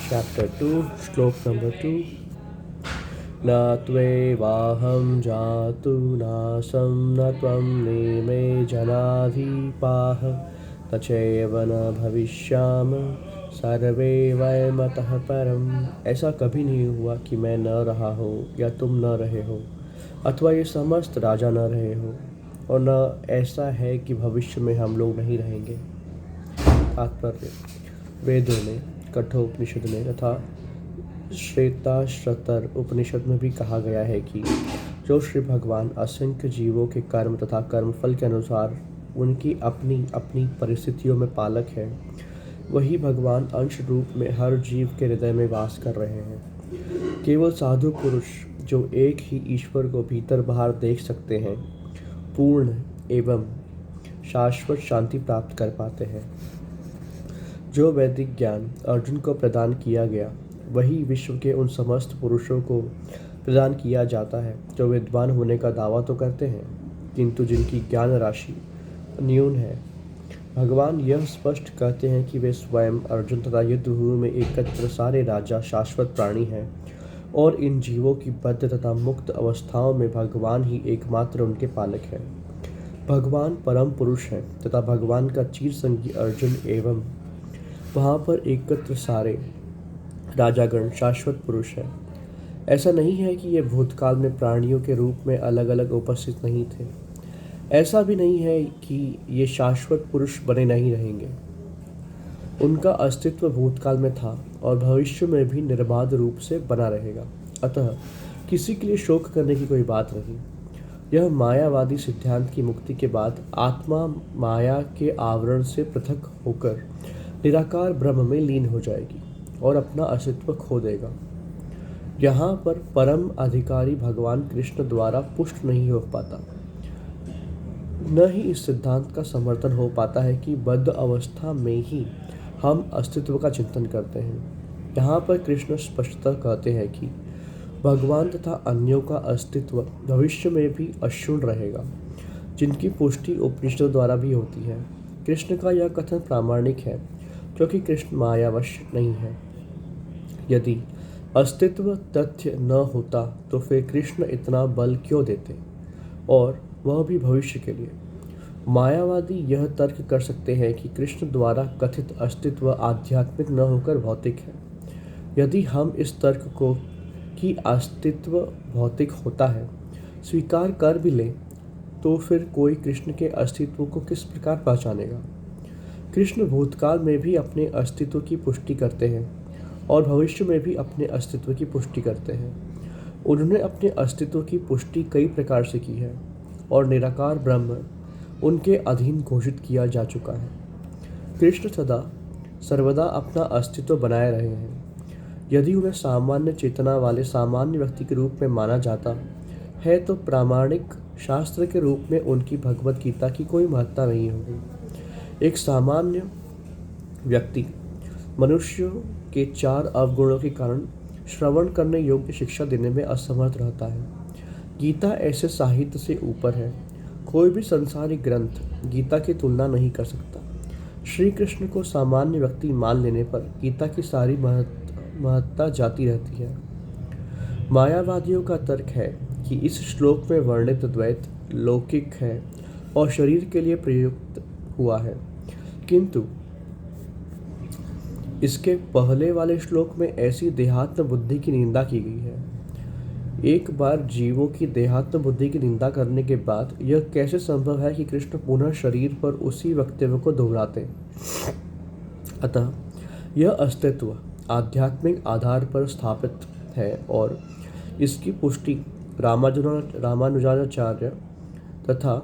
Chapter 2, Slok number 2. न त्वेवाहं जातु नासं न त्वं नेमे जनाधिपाः न चैव न भविष्याम सर्वे वयमतः परम। ऐसा कभी नहीं हुआ कि मैं न रहा हो या तुम न रहे हो, अथवा ये समस्त राजा न रहे हो, और न ऐसा है कि भविष्य में हम लोग नहीं रहेंगे। तात्पर्य: वेदों में, कठोपनिषद में तथा श्वेताश्वतर उपनिषद में भी कहा गया है कि जो श्री भगवान असंख्य जीवों के कर्म तथा कर्मफल के अनुसार उनकी अपनी अपनी परिस्थितियों में पालक है, वही भगवान अंश रूप में हर जीव के हृदय में वास कर रहे हैं। केवल साधु पुरुष जो एक ही ईश्वर को भीतर बाहर देख सकते हैं, पूर्ण एवं शाश्वत शांति प्राप्त कर पाते हैं। जो वैदिक ज्ञान अर्जुन को प्रदान किया गया, वही विश्व के उन समस्त पुरुषों को प्रदान किया जाता है जो विद्वान होने का दावा तो करते हैं, किंतु जिनकी ज्ञान राशि न्यून है। भगवान यह स्पष्ट कहते हैं कि वे स्वयं अर्जुन तथा युद्धभूमि में एकत्र सारे राजा शाश्वत प्राणी हैं, और इन जीवों की बद्ध तथा मुक्त अवस्थाओं में भगवान ही एकमात्र उनके पालक हैं। भगवान परम पुरुष हैं तथा भगवान का चीरसंगी अर्जुन एवं वहाँ पर एकत्र सारे राजागण शाश्वत पुरुष है। ऐसा नहीं है कि ये भूतकाल में प्राणियों के रूप में अलग अलग उपस्थित नहीं थे। ऐसा भी नहीं है कि ये शाश्वत पुरुष बने नहीं रहेंगे। उनका अस्तित्व भूतकाल में था और भविष्य में भी निर्बाध रूप से बना रहेगा। अतः किसी के लिए शोक करने की कोई बात नहीं। यह मायावादी सिद्धांत की मुक्ति के बाद आत्मा माया के आवरण से पृथक होकर निराकार ब्रह्म में लीन हो जाएगी और अपना अस्तित्व खो देगा। यहाँ पर परम अधिकारी भगवान कृष्ण द्वारा पुष्ट नहीं हो पाता। न ही इस सिद्धांत का समर्थन हो पाता है कि बद्ध अवस्था में ही हम अस्तित्व का चिंतन करते हैं। यहाँ पर कृष्ण स्पष्टतः कहते हैं कि भगवान तथा अन्यों का अस्तित्व भविष्य में भी अक्षुण्ण रहेगा, जिनकी पुष्टि उपनिषदों द्वारा भी होती है। कृष्ण का यह कथन प्रामाणिक है क्योंकि कृष्ण मायावश नहीं है। यदि अस्तित्व तथ्य न होता तो फिर कृष्ण इतना बल क्यों देते, और वह भी भविष्य के लिए। मायावादी यह तर्क कर सकते हैं कि कृष्ण द्वारा कथित अस्तित्व आध्यात्मिक न होकर भौतिक है। यदि हम इस तर्क को कि अस्तित्व भौतिक होता है स्वीकार कर भी लें, तो फिर कोई कृष्ण के अस्तित्व को किस प्रकार पहचानेगा। कृष्ण भूतकाल में भी अपने अस्तित्व की पुष्टि करते हैं और भविष्य में भी अपने अस्तित्व की पुष्टि करते हैं। उन्होंने अपने अस्तित्व की पुष्टि कई प्रकार से की है और निराकार ब्रह्म उनके अधीन घोषित किया जा चुका है। कृष्ण सदा सर्वदा अपना अस्तित्व बनाए रहे हैं। यदि उन्हें सामान्य चेतना वाले सामान्य व्यक्ति के रूप में माना जाता है तो प्रामाणिक शास्त्र के रूप में उनकी भगवत गीता की कोई महत्ता नहीं होगी। एक सामान्य व्यक्ति मनुष्यों के 4 अवगुणों के कारण श्रवण करने योग्य शिक्षा देने में असमर्थ रहता है। गीता ऐसे साहित्य से ऊपर है। कोई भी संसारिक ग्रंथ गीता की तुलना नहीं कर सकता। श्री कृष्ण को सामान्य व्यक्ति मान लेने पर गीता की सारी महत्ता जाती रहती है। मायावादियों का तर्क है कि इस श्लोक में वर्णित द्वैत लौकिक है और शरीर के लिए प्रयुक्त हुआ है, किंतु इसके पहले वाले श्लोक में ऐसी देहात्म बुद्धि की निंदा की गई है। एक बार जीवों की देहात्म बुद्धि की निंदा करने के बाद यह कैसे संभव है कि कृष्ण पुनः शरीर पर उसी वक्तव्य को दोहराते। अतः यह अस्तित्व आध्यात्मिक आधार पर स्थापित है और इसकी पुष्टि रामानुजाचार्य तथा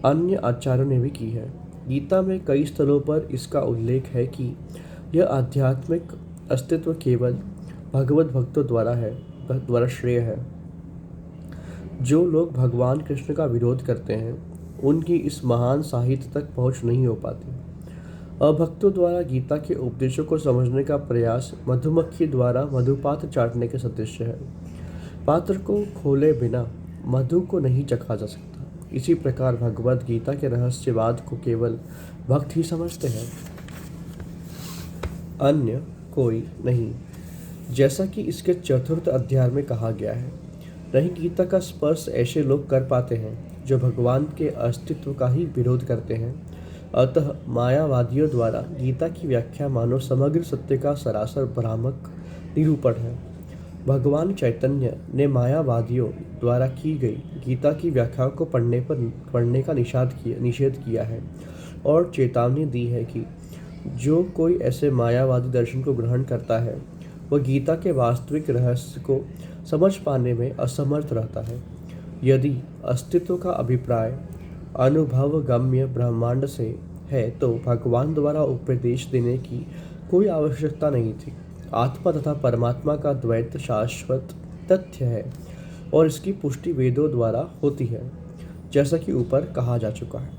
अन्य आचार्यों ने भी की है। गीता में कई स्थलों पर इसका उल्लेख है कि यह आध्यात्मिक अस्तित्व केवल भगवत भक्तों द्वारा श्रेय है। जो लोग भगवान कृष्ण का विरोध करते हैं उनकी इस महान साहित्य तक पहुंच नहीं हो पाती। अभक्तों द्वारा गीता के उपदेशों को समझने का प्रयास मधुमक्खी द्वारा मधुपात्र चाटने के सदृश है। पात्र को खोले बिना मधु को नहीं चखा जा सकता। इसी प्रकार भगवद गीता के रहस्यवाद को केवल भक्त ही समझते हैं, अन्य कोई नहीं। जैसा कि इसके चतुर्थ अध्याय में कहा गया है। नहीं, गीता का स्पर्श ऐसे लोग कर पाते हैं जो भगवान के अस्तित्व का ही विरोध करते हैं। अतः मायावादियों द्वारा गीता की व्याख्या मानो समग्र सत्य का सरासर भ्रामक निरूपण है। भगवान चैतन्य ने मायावादियों द्वारा की गई गीता की व्याख्याओं को पढ़ने का निषेध किया है और चेतावनी दी है कि जो कोई ऐसे मायावादी दर्शन को ग्रहण करता है वह गीता के वास्तविक रहस्य को समझ पाने में असमर्थ रहता है। यदि अस्तित्व का अभिप्राय अनुभवगम्य ब्रह्मांड से है तो भगवान द्वारा उपदेश देने की कोई आवश्यकता नहीं थी। आत्मा तथा परमात्मा का द्वैत शाश्वत तथ्य है और इसकी पुष्टि वेदों द्वारा होती है, जैसा कि ऊपर कहा जा चुका है।